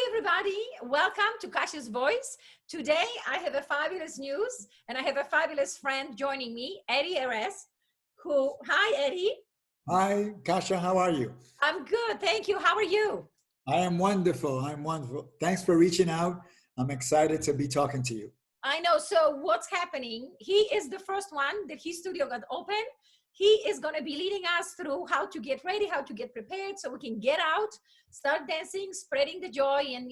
everybody. Welcome to Kasia's Voice. Today, I have a fabulous news, and I have a fabulous friend joining me, Eddie Eres, hi, Eddie. Hi, Kasia, how are you? I'm good, thank you. How are you? I am wonderful. I'm wonderful. Thanks for reaching out. I'm excited to be talking to you. I know. So what's happening? He is the first one that his studio got open. He is going to be leading us through how to get ready, how to get prepared so we can get out, start dancing, spreading the joy, and,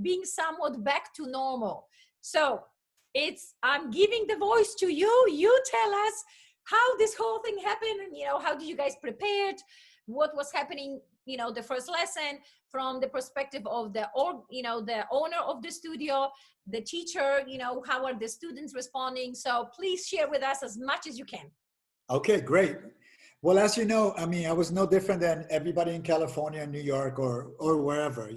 being somewhat back to normal. So I'm giving the voice to you. You tell us how this whole thing happened, and, how did you guys prepared? What was happening, the first lesson from the perspective of the owner of the studio, the teacher, how are the students responding? So please share with us as much as you can. Okay, great. Well, as you know, I was no different than everybody in California, New York, or wherever,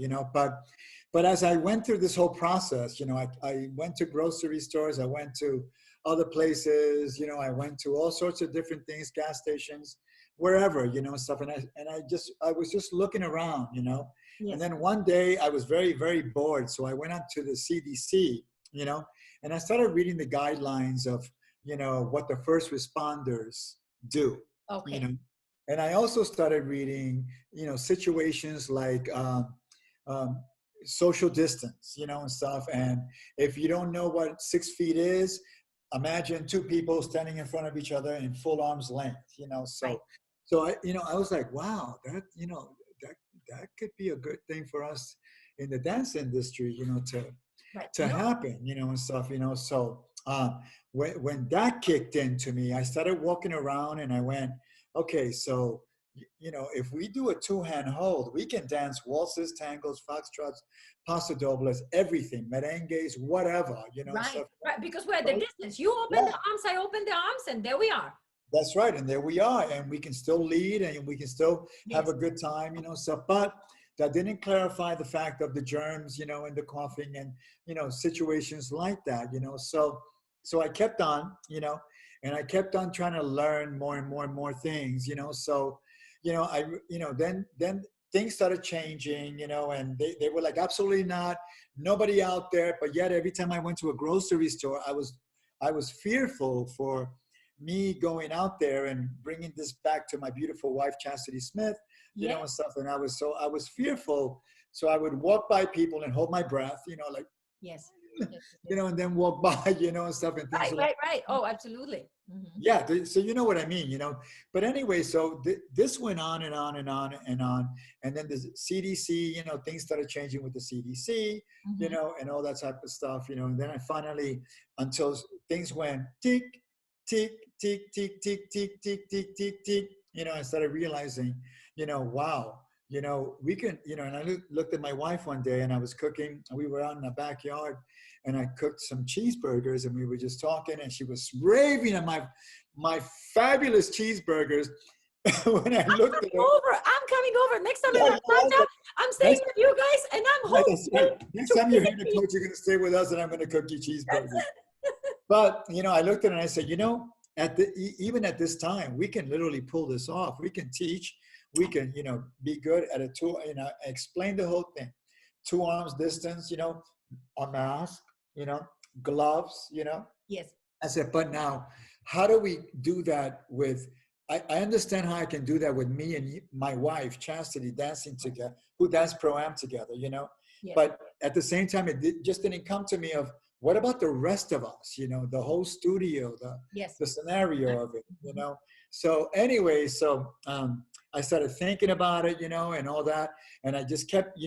but as I went through this whole process, I went to grocery stores, I went to other places, I went to all sorts of different things, gas stations, wherever, stuff. And I was just looking around, Yes. And then one day I was very, very bored. So I went on to the CDC, and I started reading the guidelines of, what the first responders do. Okay. And I also started reading, situations like social distance, and stuff. And if you don't know what 6 feet is, imagine two people standing in front of each other in full arm's length, So, Right. so I was like, wow, that could be a good thing for us in the dance industry, Right. to happen, and stuff, So when that kicked into me, I started walking around and I went, okay, so, if we do a 2-hand hold, we can dance waltzes, tangos, foxtrots, paso dobles, everything, merengues, whatever, Right. stuff. Right. Because we're at the Right? distance. You open Yeah, the arms, I open the arms, and there we are. that's right. And there we are. And we can still lead and we can still have Yes. a good time, stuff. But that didn't clarify the fact of the germs, and the coughing and, situations like that, So I kept on, and I kept on trying to learn more and more and more things, So, then things started changing, and they were like, absolutely not, nobody out there. But yet every time I went to a grocery store, I was fearful for me going out there and bringing this back to my beautiful wife, Chastity Smith, Yes. and stuff. And I was fearful. So I would walk by people and hold my breath, like, Yes. and then walk by, and stuff and things. Right. Oh, absolutely. Mm-hmm. Yeah. So you know what I mean, But anyway, so this went on and on and on and on. And then the CDC, things started changing with the CDC, Mm-hmm. and all that type of stuff, And then I finally, until things went tick, tick, tick, tick, tick, tick, tick, tick, tick, tick, I started realizing, wow, we can, and I looked at my wife one day and I was cooking, and we were out in the backyard and I cooked some cheeseburgers and we were just talking and she was raving at my fabulous cheeseburgers. When I looked at her, I'm coming over. Next time yeah, I'm in Atlanta, I'm staying with you guys and I'm yeah, home. that's right. Next time you're here to coach, you're going to stay with us and I'm going to cook you cheeseburgers. But, I looked at it and I said, even at this time, we can literally pull this off. We can teach. We can, be good at a tool, explain the whole thing. 2 arms distance, a mask, gloves, Yes. I said, but now, how do we do that with, I understand how I can do that with me and my wife, Chastity, dancing together, who dance pro-am together, Yes. But at the same time, just didn't come to me of, what about the rest of us, the whole studio, Yes. the scenario of it, So anyway, I started thinking about it, and all that. And I just kept,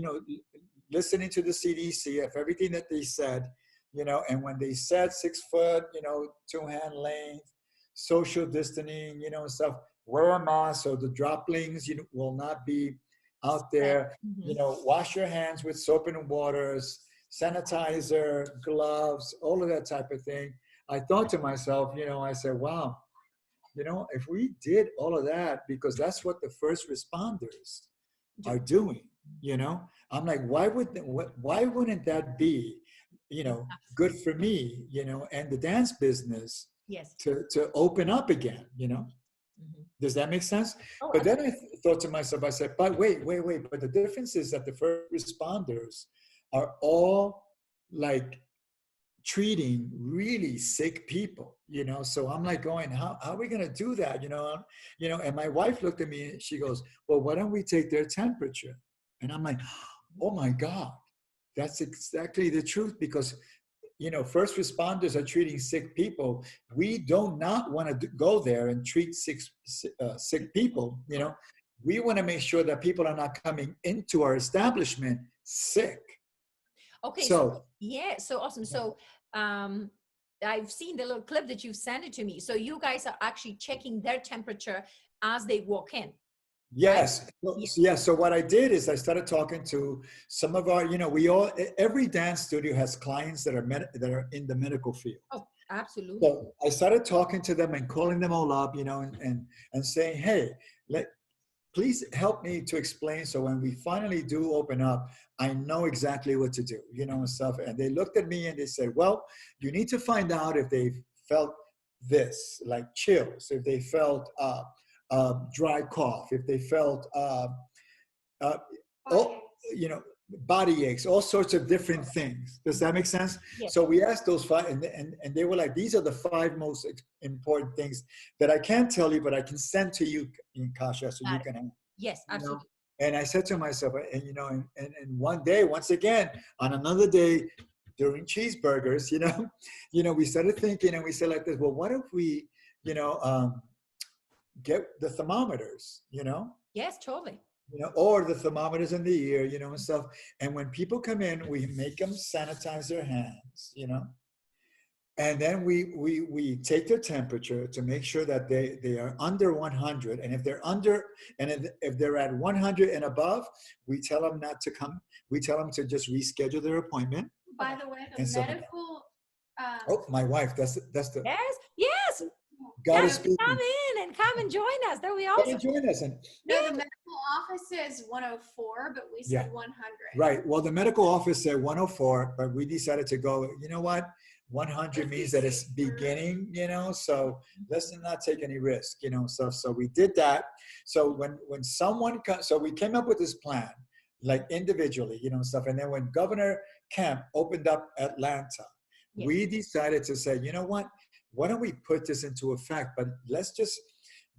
listening to the CDC of everything that they said, and when they said 6 foot, 2-hand length, social distancing, and stuff, wear a mask so the droplings, will not be out there, Mm-hmm. wash your hands with soap and waters, sanitizer, gloves, all of that type of thing. I thought to myself, I said, wow, if we did all of that, because that's what the first responders are doing, I'm like, why wouldn't that be, good for me, and the dance business Yes. to open up again, Mm-hmm. Does that make sense? Oh, But then I thought to myself, I said, but wait. But the difference is that the first responders are all like treating really sick people, so I'm like going, how are we going to do that, and my wife looked at me and she goes, well, why don't we take their temperature? And I'm like, oh my God, that's exactly the truth, because first responders are treating sick people. We do not want to go there and treat sick people. We want to make sure that people are not coming into our establishment sick. Okay, so So yeah, so awesome. So I've seen the little clip that you've sent it to me. So you guys are actually checking their temperature as they walk in. yes. Yeah. Yeah. So what I did is I started talking to some of our, every dance studio has clients that are in the medical field. Oh, absolutely. So I started talking to them and calling them all up, and saying, hey, please help me to explain. So when we finally do open up, I know exactly what to do, and stuff. And they looked at me and they said, well, you need to find out if they felt this, like chills, if they felt dry cough, if they felt, uh, oh, body aches, all sorts of different things. Does that make sense? Yes. So we asked those five, and they were like, these are the five most important things that I can't tell you, but I can send to you, Kasia, so you can. Yes, absolutely. And I said to myself, and one day, once again, on another day, during cheeseburgers, we started thinking, and we said like this, well, what if we, get the thermometers, Yes, totally. or the thermometers in the ear, and stuff. And when people come in, we make them sanitize their hands, and then we take their temperature to make sure that they are under 100. And if they're under, and if they're at 100 and above, we tell them not to come. We tell them to just reschedule their appointment. By the way, the medical. Oh, my wife. That's the. Yes. God Yes, is speaking. come in and come and join us. That would be awesome. Come and join us. No, the medical office says 104, but we said 100. Right. Well, the medical office said 104, but we decided to go, you know what? 100 means that it's beginning, so let's not take any risk, so we did that. So when someone comes, so we came up with this plan, like individually, stuff. And then when Governor Kemp opened up Atlanta, we decided to say, you know what? Why don't we put this into effect? But let's just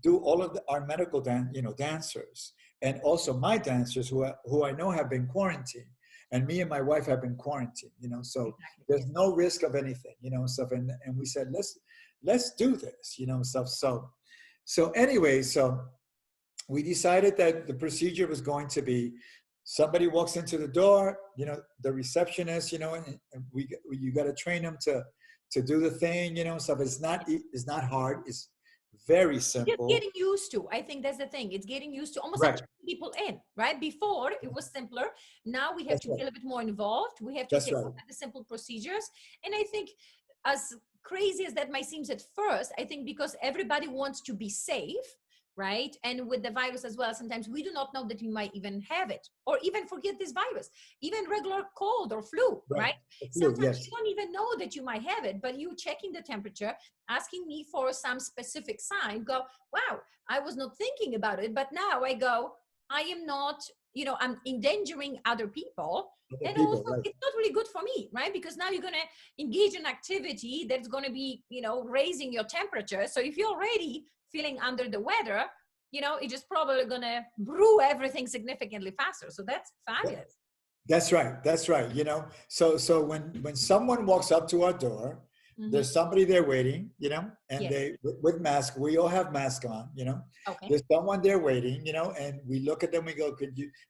do all of our medical dancers, and also my dancers who I know have been quarantined, and me and my wife have been quarantined, so there's no risk of anything, stuff. And we said, let's do this, stuff. So anyway, so we decided that the procedure was going to be, somebody walks into the door, the receptionist, and you got to train them to do the thing, stuff. It's not hard. It's very simple. Just getting used to. I think that's the thing. It's getting used to almost like people in, right? Before it was simpler. Now we have to get a bit more involved. We have to take the simple procedures. And I think, as crazy as that might seem at first, I think because everybody wants to be safe, right? And with the virus as well, sometimes we do not know that we might even have it, or even forget this virus, even regular cold or flu, right? Sometimes you don't even know that you might have it, but you checking the temperature, asking me for some specific sign, go, wow, I was not thinking about it, but now I go, I am not, I'm endangering other people. It's not really good for me, right? Because now you're going to engage in activity that's going to be, raising your temperature. So if you're already feeling under the weather, it's just probably going to brew everything significantly faster. So that's fabulous. That's right. So when someone walks up to our door, there's somebody there waiting, and they with mask. We all have masks on, Okay. There's someone there waiting, and we look at them. We go,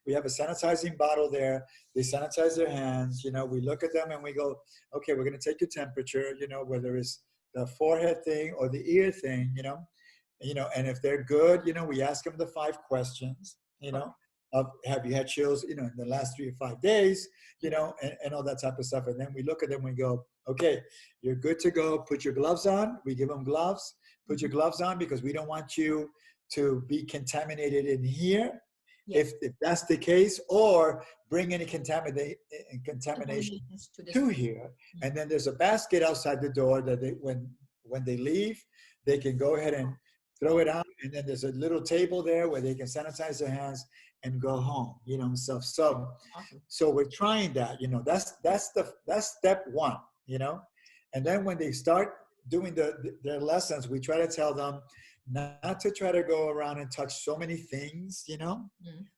we have a sanitizing bottle there. They sanitize their hands, We look at them and we go, okay, we're going to take your temperature, whether it's the forehead thing or the ear thing, and if they're good, we ask them the 5 questions, of have you had chills, in the last 3 or 5 days, and all that type of stuff. And then we look at them and we go, okay, you're good to go. Put your gloves on. We give them gloves. Put your gloves on, because we don't want you to be contaminated in here. If that's the case, or bring any contamination to here. And then there's a basket outside the door that when they leave, they can go ahead and throw it out. And then there's a little table there where they can sanitize their hands and go home, stuff. So Awesome. so we're trying that, that's step one, and then when they start doing their lessons, we try to tell them not to try to go around and touch so many things,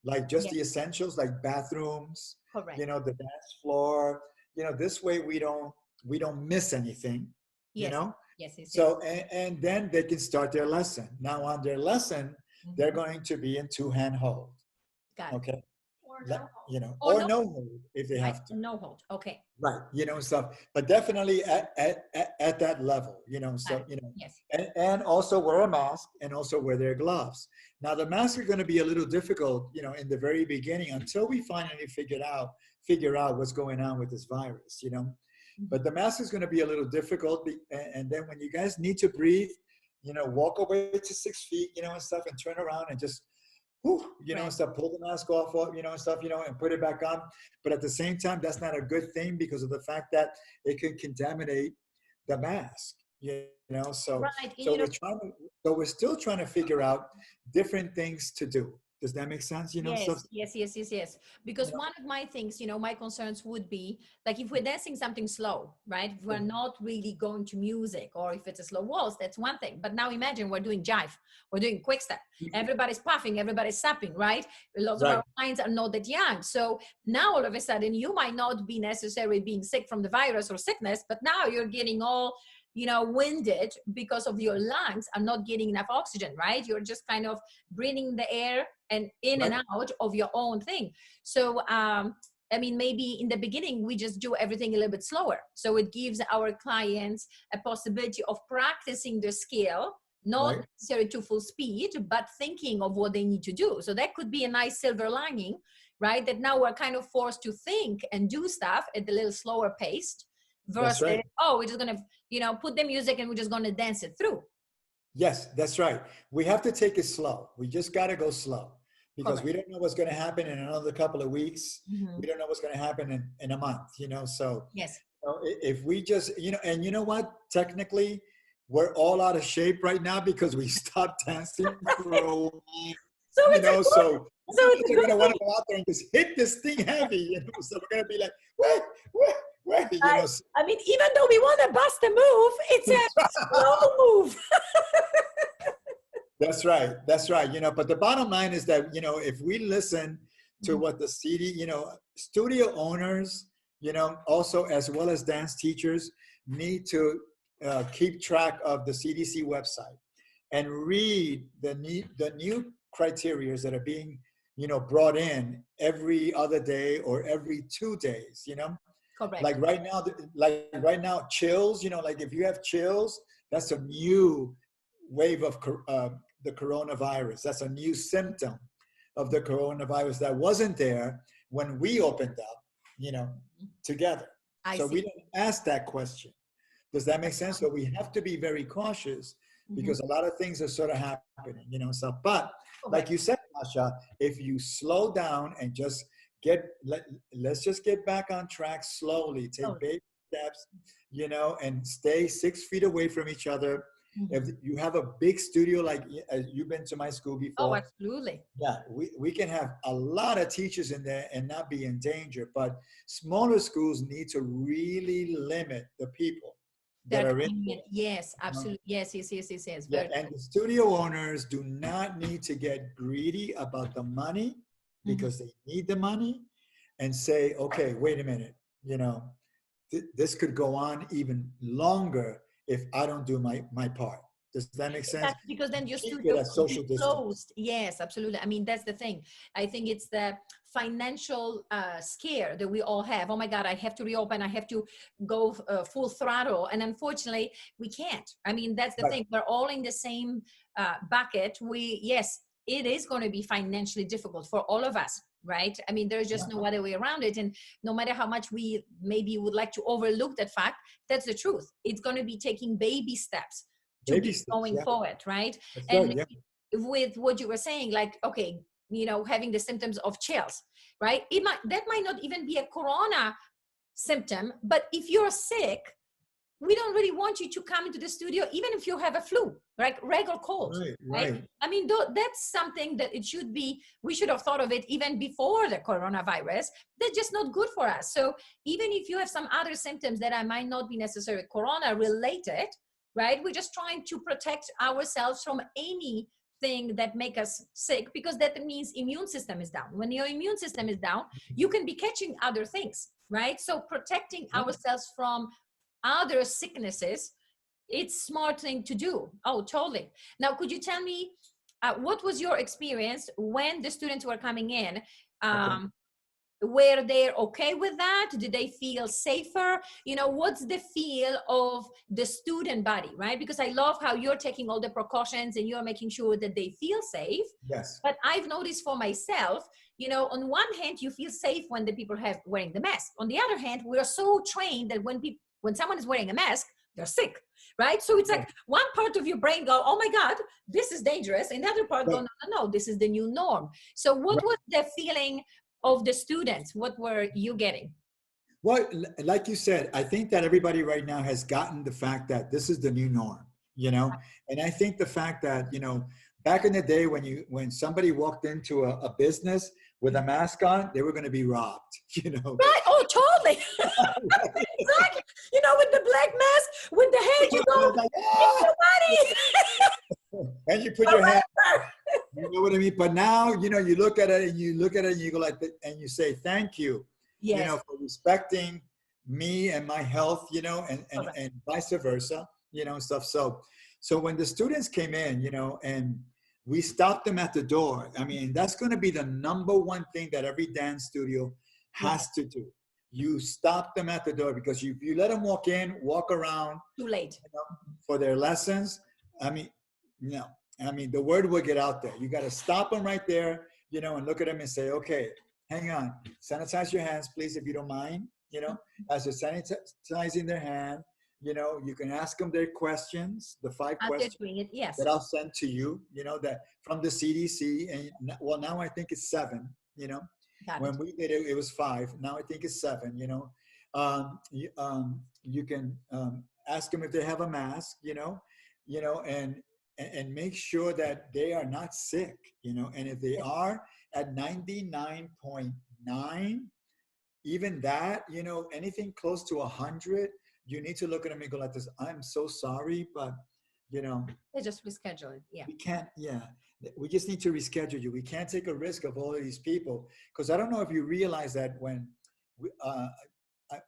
like just Yes, the essentials, like bathrooms, correct. the dance floor, this way we don't miss anything, you Yes, know yes, yes, yes. so and then they can start their lesson. Now on their lesson, they're Mhm. going to be in two-hand hold, Got it. okay, Or no hope. Or or no, no hold if they right? have to. No hold. Okay, Right, stuff, but definitely at that level, got so it. Yes. and also wear a mask and also wear their gloves. Now the masks are going to be a little difficult, in the very beginning until we finally figure out what's going on with this virus, but the mask is going to be a little difficult, and then when you guys need to breathe, walk away to 6 feet, and stuff, and turn around and just whew, and Right. stuff, pull the mask off, and stuff, and put it back on. But at the same time, that's not a good thing because of the fact that it can contaminate the mask, So, Right. And so we're still trying to figure out different things to do. Does that make sense? Stuff, yes, yes, yes, yes, yes. Because one of my things, my concerns would be like if we're dancing something slow, right? If we're not really going to music, or if it's a slow waltz, that's one thing. But now imagine we're doing jive, we're doing quick step. Everybody's puffing, everybody's sapping, right? Lots of right, our clients are not that young. So now all of a sudden you might not be necessarily being sick from the virus or sickness, but now you're getting all winded because of your lungs are not getting enough oxygen, right? You're just kind of breathing the air and in and right. out of your own thing. So I mean, maybe in the beginning we just do everything a little bit slower, so it gives our clients a possibility of practicing the skill, not Right. necessarily to full speed, but thinking of what they need to do. So that could be a nice silver lining, right? That now we're kind of forced to think and do stuff at a little slower pace That's versus, right. oh, we're just gonna put the music and we're just gonna dance it through. Yes, that's right. We have to take it slow. We just got to go slow because we Correct. don't know what's going to happen in another couple of weeks. Mhm. We don't know what's going to happen in a month, So Yes. if we just, and you know what? Technically, we're all out of shape right now because we stopped dancing for a while, So it's a good, So so none of it's us a are good going to want thing. to go out there and just hit this thing heavy, So we're going to be like, wait, wait, wait, I, I mean, even though we want to bust a move, it's a slow move. That's right. That's right. But the bottom line is that, if we listen to Mhm. what the studio owners, also as well as dance teachers need to keep track of the CDC website and read the new criteria that are being, brought in every other day or every 2 days, Correct. like right now, chills, like if you have chills, that's a new wave of the coronavirus. That's a new symptom of the coronavirus that wasn't there when we opened up, together. I So we see. didn't ask that question. Does that make sense? So we have to be very cautious Mhm. because a lot of things are sort of happening, So, but like Correct. you said, Masha, if you slow down and just let's just get back on track slowly, take Totally. baby steps, and stay 6 feet away from each other. If Mhm. you have a big studio, like you've been to my school Oh, before, absolutely. yeah, we can have a lot of teachers in there and not be in danger. But smaller schools need to really limit the people that They're are in coming there. in. Yes, you know? absolutely. Yes, yes, yes, yes, yes. Yeah, Very and true. the studio owners do not need to get greedy about the money Mhm. because they need the money and say, okay, wait a minute, this could go on even longer if I don't do my part. Does that make sense? Exactly, because then your Keep it studio at could be social distance. closed. Yes, absolutely. I mean, that's the thing. I think it's the financial scare that we all have. Oh my God, I have to reopen. I have to go full throttle. And unfortunately, we can't. I mean, that's the Right. thing. We're all in the same bucket. Yes, it is going to be financially difficult for all of us, right? I mean, there's just no other way around it. And no matter how much we maybe would like to overlook that fact, that's the truth. It's going to be taking baby steps to Baby get steps. going Yeah, forward, right? that's right. And Yeah. with what you were saying, like, okay, having the symptoms of chills, right? That might not even be a corona symptom, but if you're sick, we don't really want you to come into the studio, even if you have a flu, right? Regular cold, right? I mean, that's something that it should be, we should have thought of it even before the coronavirus. That's just not good for us. So even if you have some other symptoms that might not be necessarily corona related, right? We're just trying to protect ourselves from anything that make us sick, because that means immune system is down. When your immune system is down, you can be catching other things, right? So protecting ourselves from other sicknesses, it's smart thing to do. Oh, totally. Now, could you tell me what was your experience when the students were coming in? Were they okay with that? Did they feel safer? You know, what's the feel of the student body, right? Because I love how you're taking all the precautions and you're making sure that they feel safe. Yes. But I've noticed for myself, you know, on one hand, you feel safe when the people have wearing the mask. On the other hand, we're so trained that when someone is wearing a mask, they're sick, right? So it's like one part of your brain go, oh my God, this is dangerous. And the other part go, no, this is the new norm. So what was the feeling of the students? What were you getting? Well, like you said, I think that everybody right now has gotten the fact that this is the new norm, you know? And I think the fact that, you know, back in the day when somebody walked into a business with a mask on, they were going to be robbed, you know? Right. Oh, totally. Exactly. You know, with the black mask, with the head, you go, like, and you put your hand, you know what I mean? But now, you know, you look at it and you go like, and you say, thank you, you know, for respecting me and my health, you know, and vice versa, you know, stuff. So when the students came in, you know, and we stopped them at the door, I mean, that's going to be the number one thing that every dance studio has to do. You stop them at the door, because if you let them walk in, walk around, too late, you know, for their lessons, I mean, no. I mean, the word will get out there. You got to stop them right there, you know, and look at them and say, okay, hang on, sanitize your hands, please, if you don't mind, you know, as they're sanitizing their hand, you know, you can ask them their questions, the 5 questions that I'll send to you, you know, that from the CDC. And well, now I think it's 7, you know, when we did it, it was 5. Now I think it's 7, you know. You can ask them if they have a mask, you know, and make sure that they are not sick, you know, and if they are at 99.9, even that, you know, anything close to 100, you need to look at them and go like this, I'm so sorry, but, you know. They just reschedule it, We can't, we just need to reschedule you. We can't take a risk of all of these people, because I don't know if you realize that when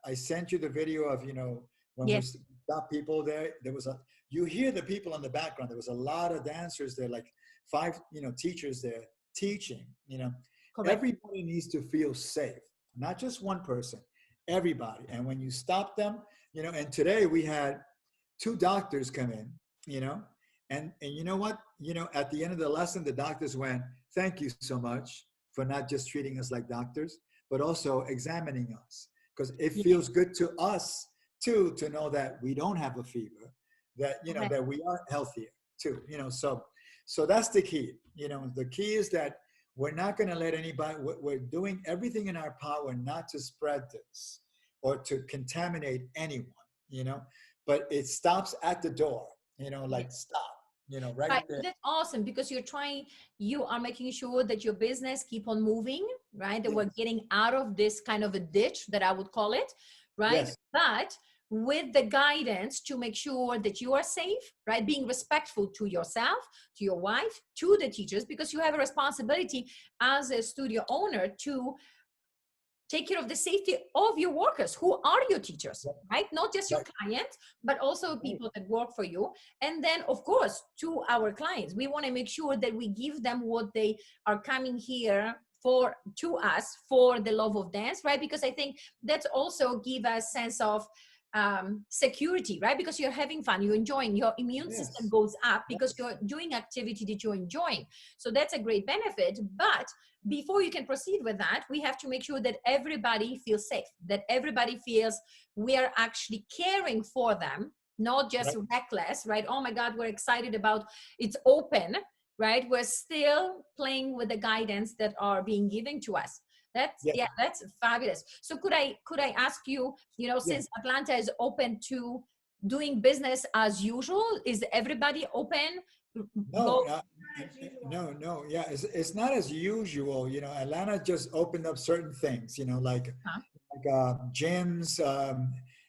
I sent you the video of, you know, when we stopped people there was you hear the people in the background. There was a lot of dancers there, like 5, you know, teachers there teaching, you know. Everybody needs to feel safe, not just one person, everybody. And when you stop them, you know, and today we had 2 doctors come in, you know, and you know what, you know, at the end of the lesson, the doctors went, thank you so much for not just treating us like doctors, but also examining us, because it feels good to us too, to know that we don't have a fever, that, you know, that we are healthier too, you know. So that's the key, you know. The key is that we're not going to let anybody, we're doing everything in our power not to spread this or to contaminate anyone, you know, but it stops at the door, you know, like stop, you know, right there. That's awesome, because you are making sure that your business keep on moving, right? That we're getting out of this kind of a ditch, that I would call it, right? But with the guidance to make sure that you are safe, right? Being respectful to yourself, to your wife, to the teachers, because you have a responsibility as a studio owner to take care of the safety of your workers, who are your teachers, right? Not just your clients, but also people that work for you. And then, of course, to our clients, we want to make sure that we give them what they are coming here to us for the love of dance, right? Because I think that's also give us sense of security, right? Because you're having fun, you're enjoying, your immune system goes up because you're doing activity that you're enjoying. So that's a great benefit. But before you can proceed with that, we have to make sure that everybody feels safe, that everybody feels we are actually caring for them, not just reckless, right? Oh my God, we're excited about it's open, right? We're still playing with the guidance that are being given to us. That's that's fabulous. So could I ask you, you know, since Atlanta is open to doing business as usual? Is everybody open? No, Go. no. Yeah, it's not as usual. You know, Atlanta just opened up certain things. You know, Huh? gyms,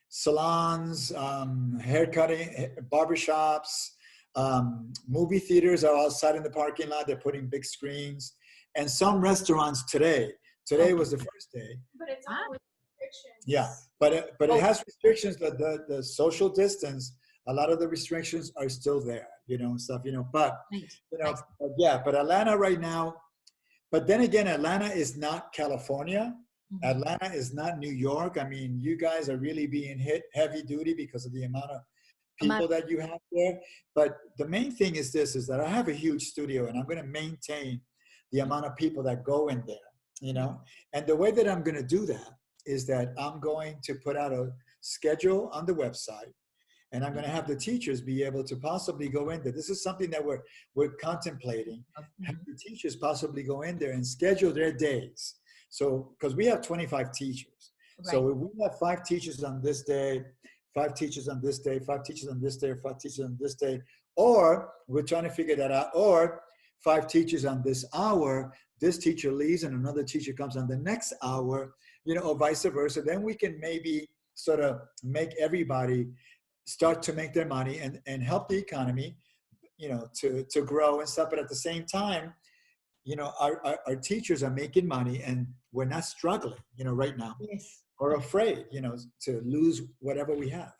salons, hair cutting, barbershops, movie theaters are outside in the parking lot. They're putting big screens, and some restaurants today. Today Okay. was the first day. But it's Ah, all with restrictions. Yeah, but it oh, has restrictions. The social distance. A lot of the restrictions are still there. You know, and stuff. You know, but nice. you know, Nice. yeah. But Atlanta right now. But then again, Atlanta is not California. Mhm. Atlanta is not New York. I mean, you guys are really being hit heavy duty because of the amount of Ama- people that you have there. But the main thing is this, is that I have a huge studio and I'm going to maintain the amount of people that go in there, you know? And the way that I'm going to do that is that I'm going to put out a schedule on the website, and I'm going to have the teachers be able to possibly go in there. This is something that we're contemplating. Have Mhm. the teachers possibly go in there and schedule their days. So, because we have 25 teachers. Right. So if we have 5 teachers on this day, 5 teachers on this day, 5 teachers on this day, 5 teachers on this day, or we're trying to figure that out, or 5 teachers on this hour, this teacher leaves and another teacher comes on the next hour, you know, or vice versa. Then we can maybe sort of make everybody start to make their money and help the economy, you know, to grow and stuff. But at the same time, you know, our teachers are making money and we're not struggling, you know, right now Yes. or afraid, you know, to lose whatever we have.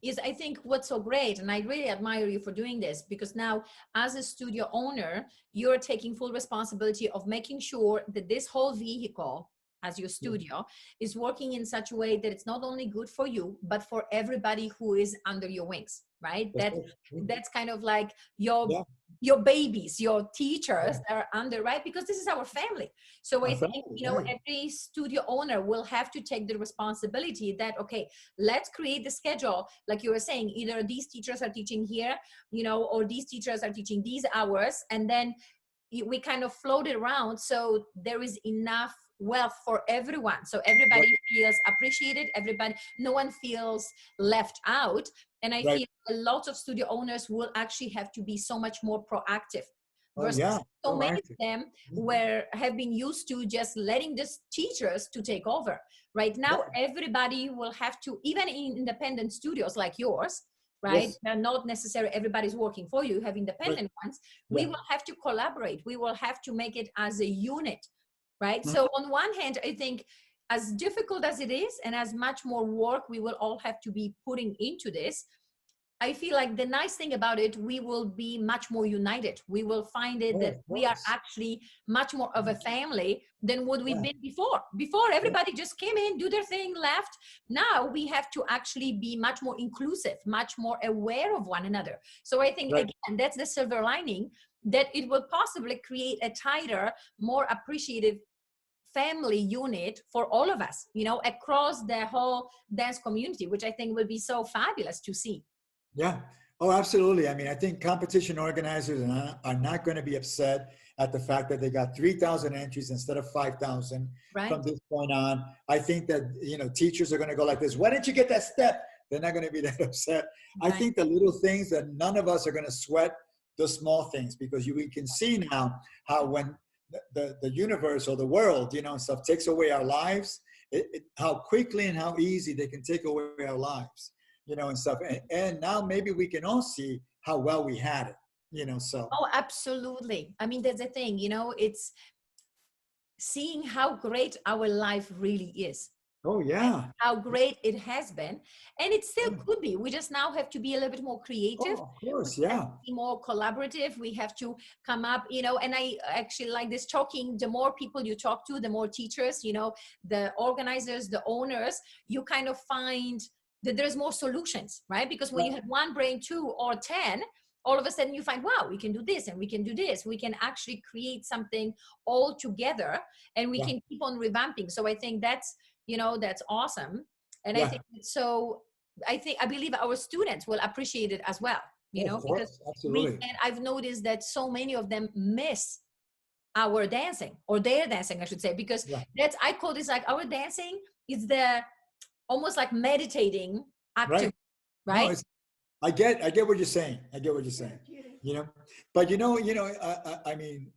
Yes, I think what's so great, and I really admire you for doing this, because now as a studio owner, you're taking full responsibility of making sure that this whole vehicle as your studio is working in such a way that it's not only good for you, but for everybody who is under your wings, right? That's it. That's kind of like your Yeah, your babies, your teachers yeah. are under, right? Because this is our family. So I Our think, family, you know, right. every studio owner will have to take the responsibility that, okay, let's create the schedule. Like you were saying, either these teachers are teaching here, you know, or these teachers are teaching these hours. And then we kind of float it around so there is enough wealth for everyone, so Right, everybody feels appreciated, everybody, no one feels left out. And I right. feel a lot of studio owners will actually have to be so much more proactive Oh versus yeah, so many of proactive. them Mhm. where have been used to just letting the teachers to take over. Right now Right. everybody will have to, even in independent studios like yours, right, Yes. they're not necessarily everybody's working for you, you have Right. independent ones. We Yeah. will have to collaborate, we will have to make it as a unit, right? Mhm. So on one hand, I think as difficult as it is and as much more work we will all have to be putting into this, I feel like the nice thing about it, we will be much more united. We will find it Oh, that of we are course. actually much more of a family than what we've Yeah. been before. Before, Yeah. everybody just came in, do their thing, left. Now we have to actually be much more inclusive, much more aware of one another. So I think, Right. again, that's the silver lining, that it will possibly create a tighter, more appreciative family unit for all of us, you know, across the whole dance community, which I think will be so fabulous to see. Yeah. Oh, absolutely. I mean, I think competition organizers are not going to be upset at the fact that they got 3,000 entries instead of 5,000 from Right. this point on. I think that, you know, teachers are going to go like this. Why didn't you get that step? They're not going to be that upset. I Right. think the little things that none of us are going to sweat, the small things, because we can see now how when the universe or the world, you know, stuff takes away our lives, how quickly and how easy they can take away our lives, you know, and stuff. And now maybe we can all see how well we had it, you know, so. Oh, absolutely. I mean, that's the thing, you know, it's seeing how great our life really is, Oh, yeah. how great it has been. And it still Yeah. could be. We just now have to be a little bit more creative. Oh, of We course. have Yeah. to be more collaborative. We have to come up, you know, and I actually like this talking, the more people you talk to, the more teachers, you know, the organizers, the owners, you kind of find that there's more solutions, right? Because when Yeah. you have one brain, 2 or 10, all of a sudden you find, wow, we can do this and we can do this. We can actually create something all together and we Yeah. can keep on revamping. So I think that's, you know, that's awesome. And I Yeah. think so, I believe our students will appreciate it as well, you Oh, know, of because course. Absolutely. and I've noticed that so many of them miss our dancing, or their dancing, I should say, because Yeah. that's, I call this like our dancing is the almost like meditating active, Right. No, right? it's, I get what you're saying. I get what you're saying. You know, but I mean,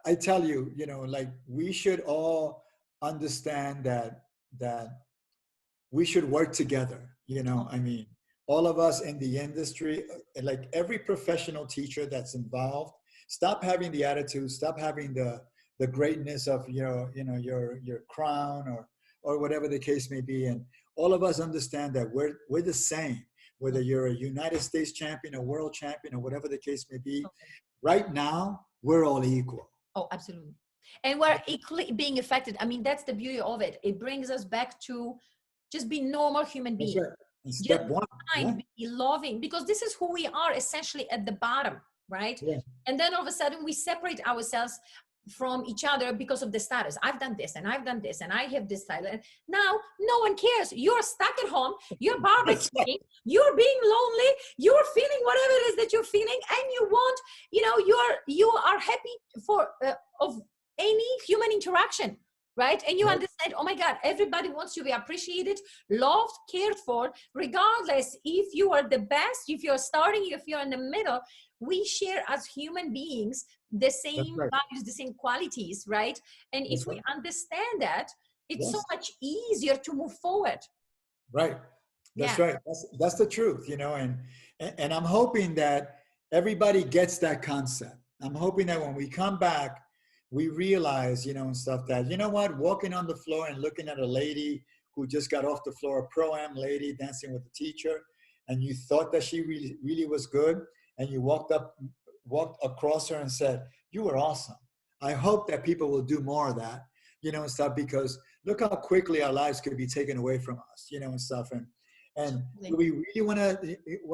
I tell you, like we should all understand that we should work together. I mean, all of us in the industry, like every professional teacher that's involved, stop having the attitude, stop having the greatness of your crown or whatever the case may be, and all of us understand that we're the same, whether you're a United States champion, a world champion, or whatever the case may be. Right now, we're all equal. Oh, absolutely. And we're equally being affected. I mean, that's the beauty of it. It brings us back to just be normal human That's beings. right. And Just step one. be Yeah. kind, be loving, because this is who we are essentially at the bottom, right? Yeah. And then all of a sudden we separate ourselves from each other because of the status. I've done this and I've done this and I have this title. And now no one cares. You're stuck at home. You're barbecuing. You're being lonely. You're feeling whatever it is that you're feeling, and you want, you are happy for of any human interaction, right? And you understand, oh my God, everybody wants to be appreciated, loved, cared for, regardless if you are the best, if you're starting, if you're in the middle. We share as human beings the same values, the same qualities, right? And if we understand that, it's so much easier to move forward. Right. That's right. That's the truth, and I'm hoping that everybody gets that concept. I'm hoping that when we come back, we realize, and stuff that, walking on the floor and looking at a lady who just got off the floor, a pro-am lady dancing with a teacher, and you thought that she really, really was good, and you walked across her and said, you were awesome. I hope that people will do more of that, and stuff, because look how quickly our lives could be taken away from us, and stuff. And do we really want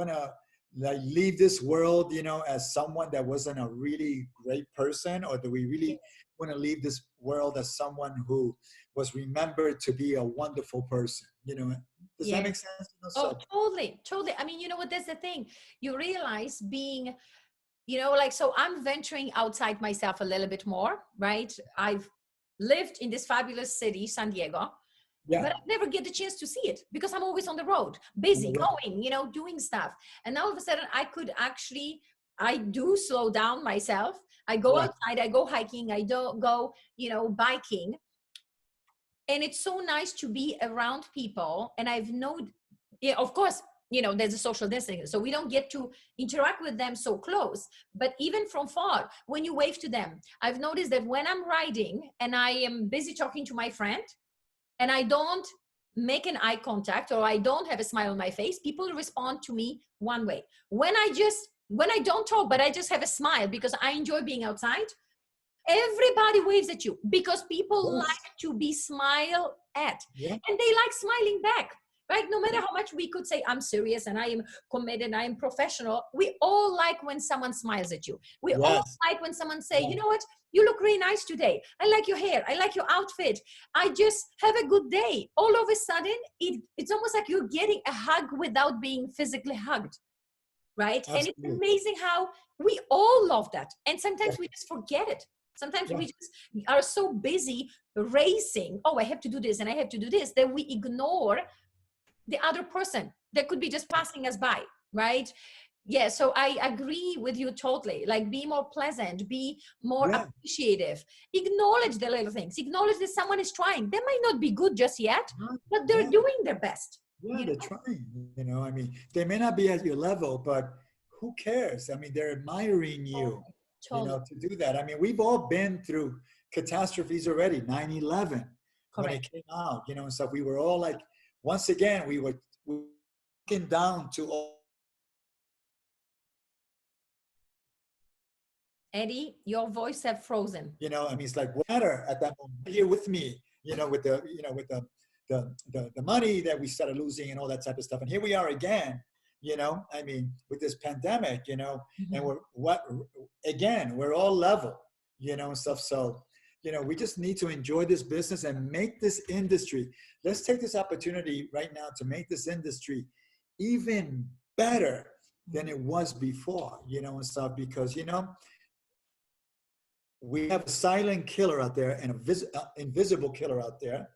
to like leave this world, as someone that wasn't a really great person, or do we really want to leave this world as someone who was remembered to be a wonderful person? Does that make sense? Oh, totally. I mean, you know what? That's the thing. You realize being, so I'm venturing outside myself a little bit more, right? I've lived in this fabulous city, San Diego. But I never get the chance to see it because I'm always on the road, busy, going, doing stuff. And now all of a sudden I do slow down myself. I go outside, I go hiking, I do go, biking. And it's so nice to be around people. And I've known, of course, there's a social distancing, so we don't get to interact with them so close. But even from far, when you wave to them, I've noticed that when I'm riding and I am busy talking to my friend, and I don't make an eye contact or I don't have a smile on my face, people respond to me one way. When I don't talk, but I just have a smile because I enjoy being outside, everybody waves at you because people like to be smiled at. And they like smiling back, right? No matter how much we could say, I'm serious and I am committed, I am professional. We all like when someone smiles at you. We all like when someone say, you know what? You look really nice today. I like your hair. I like your outfit. I just have a good day. All of a sudden, it's almost like you're getting a hug without being physically hugged, right? Absolutely. And it's amazing how we all love that. And sometimes we just forget it. Sometimes we just are so busy racing. Oh, I have to do this and I have to do this, that we ignore the other person that could be just passing us by, right? Yeah, so I agree with you totally. Like, be more pleasant, be more appreciative, acknowledge the little things, acknowledge that someone is trying. They might not be good just yet, but they're doing their best. They're trying, I mean, they may not be at your level, but who cares? I mean, they're admiring you, to do that. I mean, we've all been through catastrophes already, 9/11, when it came out, and stuff. We were all like, once again, we were looking down to all. Eddie, your voice have frozen. I mean, it's like, what matter at that moment? Here with me, with the money that we started losing and all that type of stuff. And here we are again, I mean, with this pandemic, and we're all level, and stuff. So, we just need to enjoy this business and make this industry. Let's take this opportunity right now to make this industry even better than it was before, and stuff, because, we have a silent killer out there and a invisible killer out there,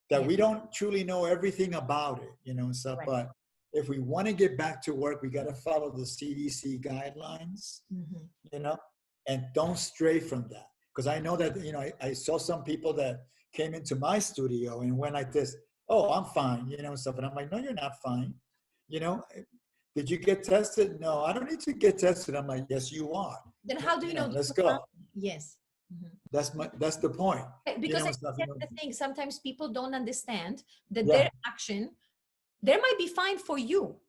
that Yeah. we don't truly know everything about it, you know, and stuff. Right. But if we want to get back to work, we got to follow the CDC guidelines, Mhm. you know, and don't stray from that. Because I know that, you know, I saw some people that came into my studio and went like this, oh, I'm fine, you know, and stuff. And I'm like, no, you're not fine. You know, did you get tested? No, I don't need to get tested. I'm like, yes, you are. Then how do you know that Let's you're fine? go. Yes. Mhm. That's the point. You Because know, I and stuff. think that's the thing. Sometimes people don't understand that Yeah, their action, they might be fine for you,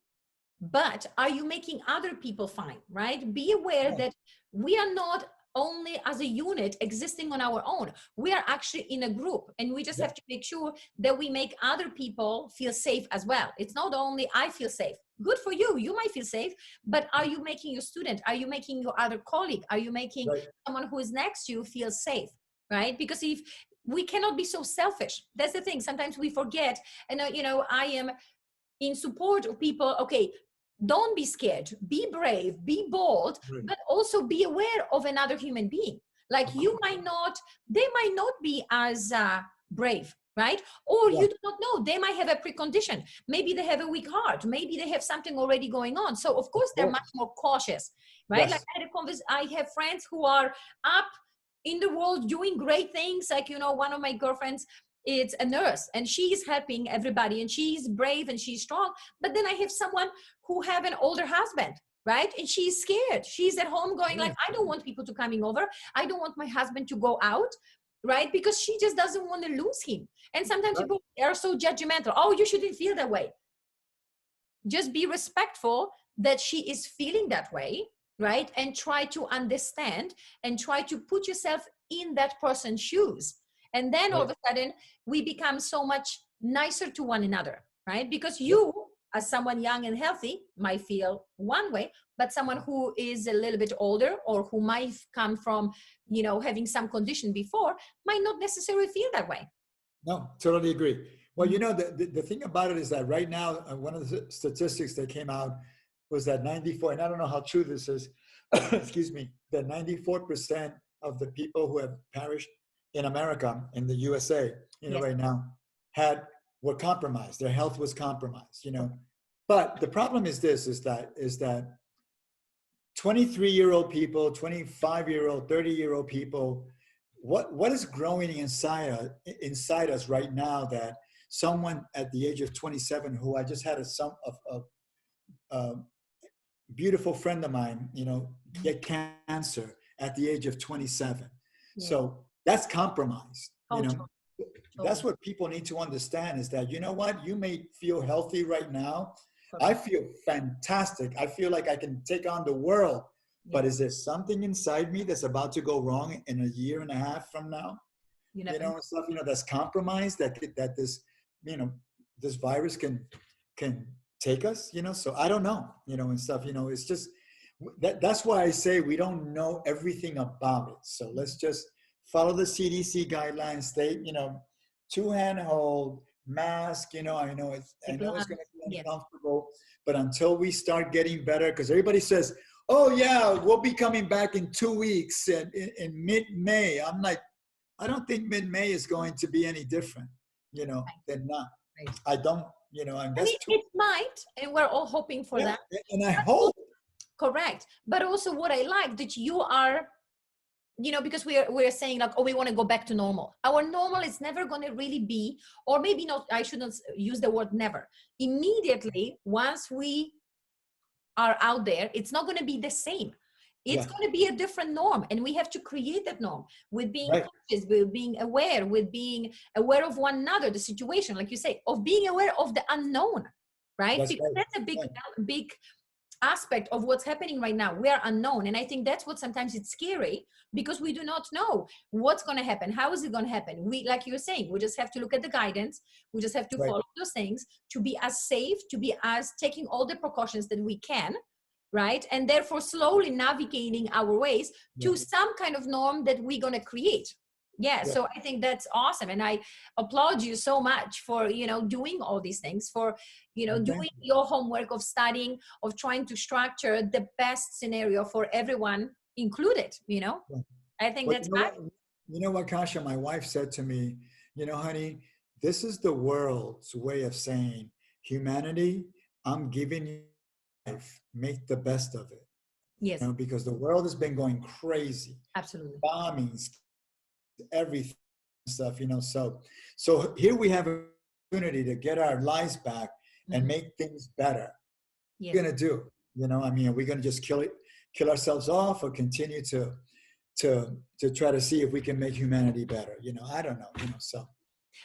but are you making other people fine, right? Be aware yeah, that we are not only as a unit existing on our own. We are actually in a group, and we just yeah, have to make sure that we make other people feel safe as well. It's not only I feel safe. Good for you. You might feel safe, but are you making your student? Are you making your other colleague? Are you making right. someone who is next to you feel safe, right? Because if we cannot be so selfish, that's the thing. Sometimes we forget. And I am in support of people. Okay, don't be scared, be brave, be bold, Right. but also be aware of another human being. Like Of you course. might not, they might not be as brave, right? Or Yeah, you do not know, they might have a precondition. Maybe they have a weak heart, maybe they have something already going on, so of of course they're much course. more cautious, right? Like Yes. I have friends who are up in the world doing great things. Like, one of my girlfriends, it's a nurse and she's helping everybody and she's brave and she's strong. But then I have someone who have an older husband, right? And she's scared. She's at home going like, Right. I don't want people to coming over. I don't want my husband to go out, right? Because she just doesn't want to lose him. And sometimes Right. people are so judgmental. Oh, you shouldn't feel that way. Just be respectful that she is feeling that way, right? And try to understand and try to put yourself in that person's shoes. And then all Right. of a sudden, we become so much nicer to one another, right? Because Yep. you, as someone young and healthy, might feel one way, but someone who is a little bit older or who might come from, having some condition before might not necessarily feel that way. No, totally agree. Well, you Mhm. know, the thing about it is that right now, one of the statistics that came out was that 94, and I don't know how true this is, excuse me, that 94% of the people who have perished in America, in the USA, Yes. right now, were compromised. Their health was compromised. But the problem is this, is that 23-year-old people, 25-year-old, 30-year-old people, what is growing inside us right now that someone at the age of 27, who I just had a beautiful friend of mine, get cancer at the age of 27. Yeah. So that's compromised. Oh, That's totally. what people need to understand, is that, you know what, you may feel healthy right now. I Correct. feel fantastic. I feel like I can take on the world. But Yeah. is there something inside me that's about to go wrong in a year and a half from now? You never know. And stuff, that's compromised, that this virus can take us, so I don't know, and stuff, it's just that's why I say we don't know everything about it. So let's just follow the CDC guidelines, stay, two-hand hold, mask, I know The it's gloves. going to be Yes. uncomfortable, but until we start getting better, because everybody says, oh yeah, we'll be coming back in 2 weeks and in mid-May. I'm like, I don't think mid-May is going to be any different, than not. Right. I don't, and I that's mean, too, it might, and we're all hoping for yeah, that. and I But hope. correct. But also what I like that you are, because we're saying like, oh, we want to go back to normal. Our normal is never going to really be, or maybe not, I shouldn't use the word never. Immediately, once we are out there, it's not going to be the same. It's Yeah, going to be a different norm, and we have to create that norm with being right. conscious, with being aware, with being aware of one another, the situation, like you say, of being aware of the unknown, right? That's Because right. that's a big, Right. big aspect of what's happening right now. We are unknown, and I think that's what sometimes it's scary, because we do not know what's going to happen, how is it going to happen. We, like you're saying, we just have to look at the guidance, we just have to Right. follow those things to be as safe, to be as taking all the precautions that we can, right? And therefore slowly navigating our ways Yeah. to some kind of norm that we're going to create. Yeah, Yeah. so I think that's awesome, and I applaud you so much for doing all these things, for And thank doing your homework of studying, of trying to structure the best scenario for everyone included. you. I think But that's you know what, Kasia, my wife said to me, honey, this is the world's way of saying, humanity, I'm giving you life, make the best of it. Yes, You know, because the world has been going crazy, absolutely. bombings, everything stuff, you know. So here we have an opportunity to get our lives back and make things better. Yes. What are we gonna do? You know, I mean, are we gonna just kill ourselves off, or continue to try to see if we can make humanity better? You know, I don't know. You know, so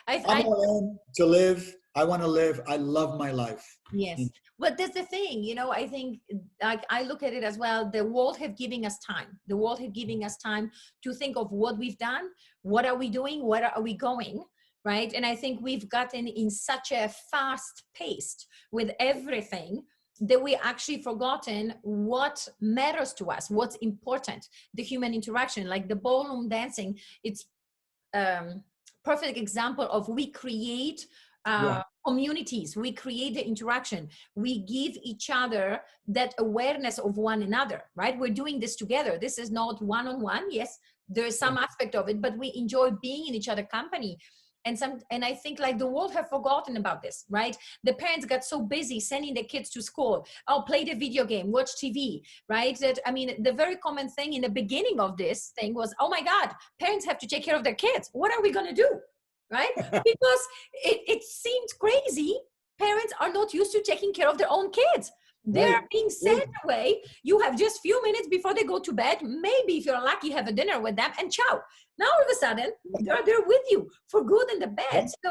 I'm I all in to live. I want to live. I love my life. Yes, but that's the thing, you know, I think like I look at it as well, the world have given us time. The world have given us time to think of what we've done, what are we doing, where are we going, right? And I think we've gotten in such a fast pace with everything that we actually forgotten what matters to us, what's important, the human interaction, like the ballroom dancing. It's perfect example of we create Yeah. communities, we create the interaction, we give each other that awareness of one another, right? We're doing this together. This is not one-on-one. Yes, there's some aspect of it, but we enjoy being in each other company. And I think like the world have forgotten about this, right? The parents got so busy sending their kids to school, oh, play the video game, watch TV, right? That, I mean, the very common thing in the beginning of this thing was, oh my God, parents have to take care of their kids. What are we going to do? Right? Because it seemed crazy. Parents are not used to taking care of their own kids. They're Right. being sent away. You have just few minutes before they go to bed. Maybe if you're lucky, have a dinner with them and ciao. Now all of a sudden, they're there with you for good and the bad. So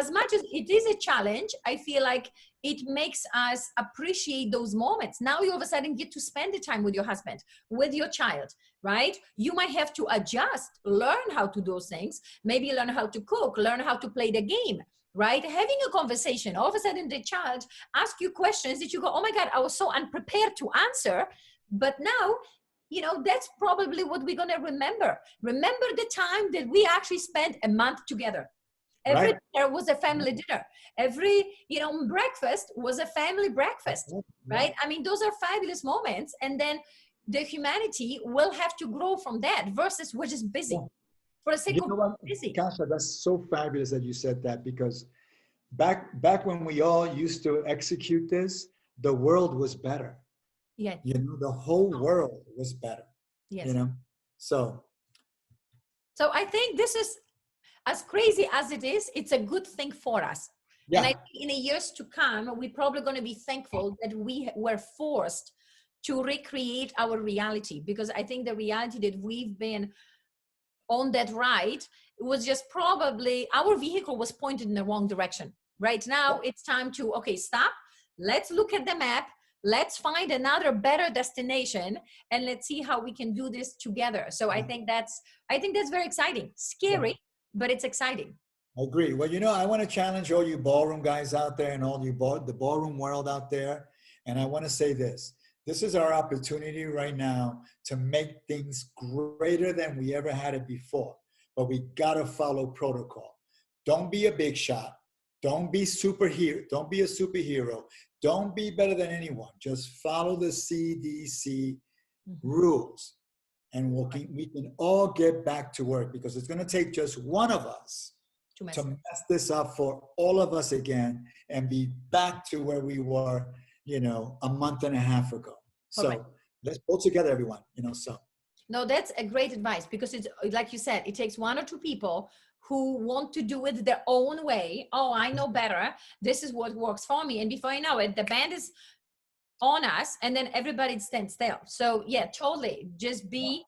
as much as it is a challenge, I feel like it makes us appreciate those moments. Now you all of a sudden get to spend the time with your husband, with your child, right? You might have to adjust, learn how to do those things, maybe learn how to cook, learn how to play the game, right? Having a conversation, all of a sudden the child asks you questions that you go, oh my God, I was so unprepared to answer. But now, you know, that's probably what we're going to remember. Remember the time that we actually spent a month together. Every dinner was a family dinner. Every, you know, breakfast was a family breakfast, right? I mean, those are fabulous moments. And then the humanity will have to grow from that versus we're just busy. For the sake You of know what, busy. Kasia, that's so fabulous that you said that, because back when we all used to execute this, the world was better. Yeah. You know, the whole world was better. Yes. You know, so So I think this is, as crazy as it is, it's a good thing for us. yeah. And I think in the years to come, we're probably going to be thankful that we were forced to recreate our reality, because I think the reality that we've been on that ride, it was just probably our vehicle was pointed in the wrong direction. Right now, it's time to, okay, stop. Let's look at the map. Let's find another better destination, and let's see how we can do this together. So I think that's very exciting, scary, but it's exciting. I agree. Well, you know, I want to challenge all you ballroom guys out there and all you the ballroom world out there. And I want to say this. This is our opportunity right now to make things greater than we ever had it before. But we got to follow protocol. Don't be a big shot. Don't be superhero. Don't be a superhero. Don't be better than anyone. Just follow the CDC rules. And we can all get back to work, because it's going to take just one of us to mess this up for all of us again and be back to where we were, you know, a month and a half ago. So let's pull together, everyone, you know, so. No, that's a great advice, because it's like you said, it takes one or two people who want to do it their own way. Oh, I know better. This is what works for me. And before you know it, the band is on us, and then everybody stands still. So yeah, totally. Just be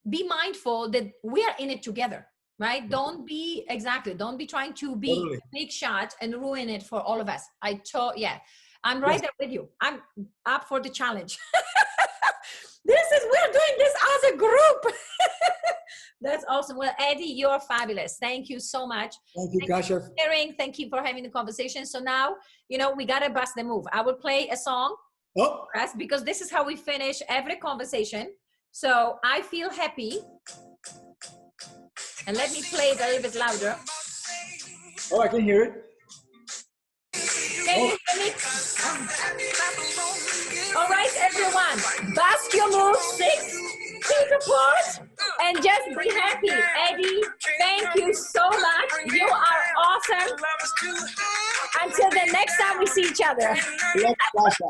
mindful that we are in it together, right? Don't be trying to be a big shot and ruin it for all of us. I'm right there with you. I'm up for the challenge. We're doing this as a group. That's awesome. Well, Eddie, you're fabulous. Thank you so much. Thank you, Kasia. For sharing. Thank you for having the conversation. So now, you know, we got to bust the move. I will play a song for us, because this is how we finish every conversation. So I feel happy. And let me play it a little bit louder. Oh, I can hear it. Can you hear me? All right, everyone. Bust your moves 6 feet apart and just be happy. Eddie, thank you so much. You are each other. Love Kasia.